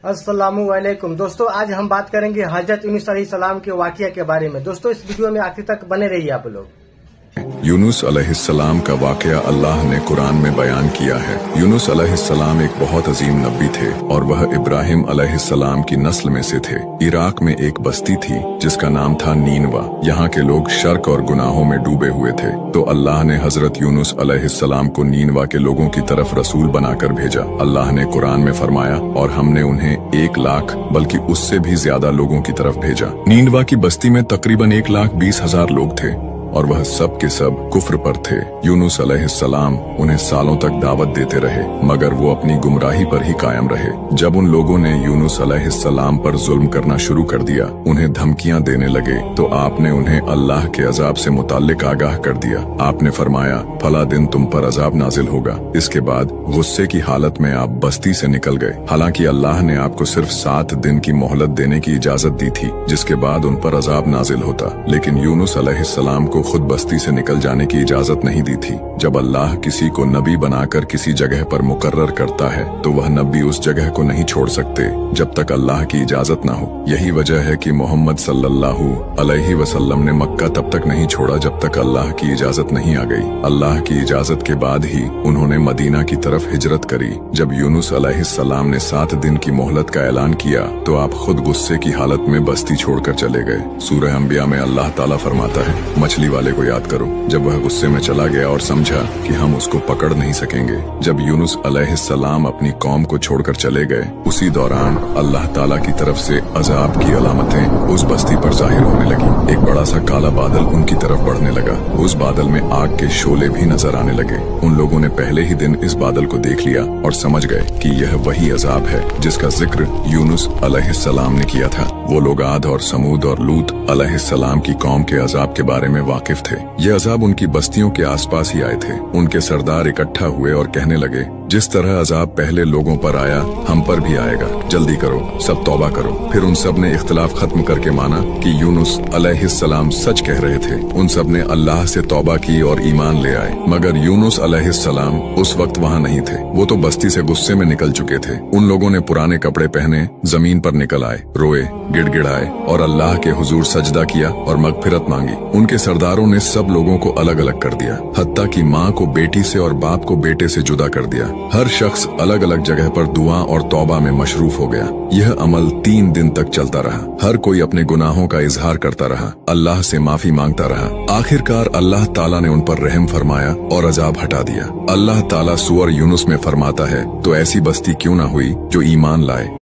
अस्सलामुअलैकुम दोस्तों, आज हम बात करेंगे हजरत यूनुस अलैहिस्सलाम के वाकया के बारे में। दोस्तों, इस वीडियो में आखिर तक बने रहिए आप लोग। यूनुस अलैहिस्सलाम का वाकया अल्लाह ने कुरान में बयान किया है। यूनुस अलैहिस्सलाम एक बहुत अजीम नबी थे और वह इब्राहिम अलैहिस्सलाम की नस्ल में से थे। इराक में एक बस्ती थी जिसका नाम था नीनवा। यहाँ के लोग शर्क और गुनाहों में डूबे हुए थे, तो अल्लाह ने हजरत यूनुस अलैहिस्सलाम को नीनवा के लोगों की तरफ रसूल बनाकर भेजा। अल्लाह ने कुरान में फरमाया, और हमने उन्हें 1 लाख बल्कि उससे भी ज्यादा लोगों की तरफ भेजा। नीनवा की बस्ती में तकरीबन 1,20,000 लोग थे और वह सब के सब कुफ्र पर थे। यूनुस अलैहिस्सलाम उन्हें सालों तक दावत देते रहे, मगर वो अपनी गुमराही पर ही कायम रहे। जब उन लोगों ने यूनुस अलैहिस्सलाम पर जुल्म करना शुरू कर दिया, उन्हें धमकियां देने लगे, तो आपने उन्हें अल्लाह के अजाब से मुताल्लिक आगाह कर दिया। आपने फरमाया, फला दिन तुम पर अजाब नाजिल होगा। इसके बाद गुस्से की हालत में आप बस्ती से निकल गए। हालांकि अल्लाह ने आपको सिर्फ 7 दिन की मोहलत देने की इजाजत दी थी, जिसके बाद उन पर अजाब नाजिल होता, लेकिन यूनुस अलैहिस्सलाम को खुद बस्ती से निकल जाने की इजाजत नहीं दी थी। जब अल्लाह किसी को नबी बनाकर किसी जगह पर मुकर्रर करता है, तो वह नबी उस जगह को नहीं छोड़ सकते जब तक अल्लाह की इजाजत ना हो। यही वजह है कि मोहम्मद सल्लल्लाहु अलैहि वसल्लम ने मक्का तब तक नहीं छोड़ा जब तक अल्लाह की इजाजत नहीं आ गई। अल्लाह की इजाजत के बाद ही उन्होंने मदीना की तरफ हिजरत करी। जब यूनुस अलैहिस्सलाम ने 7 दिन की मोहलत का ऐलान किया, तो आप खुद गुस्से की हालत में बस्ती छोड़कर चले गए। सूरह अंबिया में अल्लाह ताला फरमाता है, मछली वाले को याद करो, जब वह गुस्से में चला गया और समझा कि हम उसको पकड़ नहीं सकेंगे। जब यूनुस अलैहिस्सलाम अपनी कौम को छोड़कर चले गए, उसी दौरान अल्लाह ताला की तरफ से अजाब की अलामतें उस बस्ती पर जाहिर होने लगी। एक बड़ा सा काला बादल उनकी तरफ बढ़ने लगा। उस बादल में आग के शोले भी नजर आने लगे। उन लोगों ने पहले ही दिन इस बादल को देख लिया और समझ गए कि यह वही अजाब है जिसका जिक्र यूनुस अलैहिस्सलाम ने किया था। वो लोग आद और समूद और लूत अलैहिस्सलाम की कौम के अजाब के बारे में वाकिफ थे। ये अजाब उनकी बस्तियों के आसपास ही आए थे। उनके सरदार इकट्ठा हुए और कहने लगे, जिस तरह अजाब पहले लोगों पर आया, हम पर भी आएगा। जल्दी करो, सब तौबा करो। फिर उन सब ने इख्तिलाफ खत्म करके माना कि यूनुस अलैहिस्सलाम सच कह रहे थे। उन सब ने अल्लाह से तौबा की और ईमान ले आए। मगर यूनुस अलैहिस्सलाम उस वक्त वहाँ नहीं थे। वो तो बस्ती से गुस्से में निकल चुके थे। उन लोगों ने पुराने कपड़े पहने जमीन पर निकल आए, रोए, गिड़गिड़ाए और अल्लाह के हुजूर सजदा किया और मगफिरत मांगी। उनके सरदारों ने सब लोगों को अलग अलग कर दिया, हत्ता कि माँ को बेटी से और बाप को बेटे से जुदा कर दिया। हर शख्स अलग अलग जगह पर दुआ और तौबा में मशरूफ हो गया। यह अमल 3 दिन तक चलता रहा। हर कोई अपने गुनाहों का इजहार करता रहा, अल्लाह से माफी मांगता रहा। आखिरकार अल्लाह ताला ने उन पर रहम फरमाया और अजाब हटा दिया। अल्लाह ताला सूरह यूनुस में फरमाता है, तो ऐसी बस्ती क्यों ना हुई जो ईमान लाए।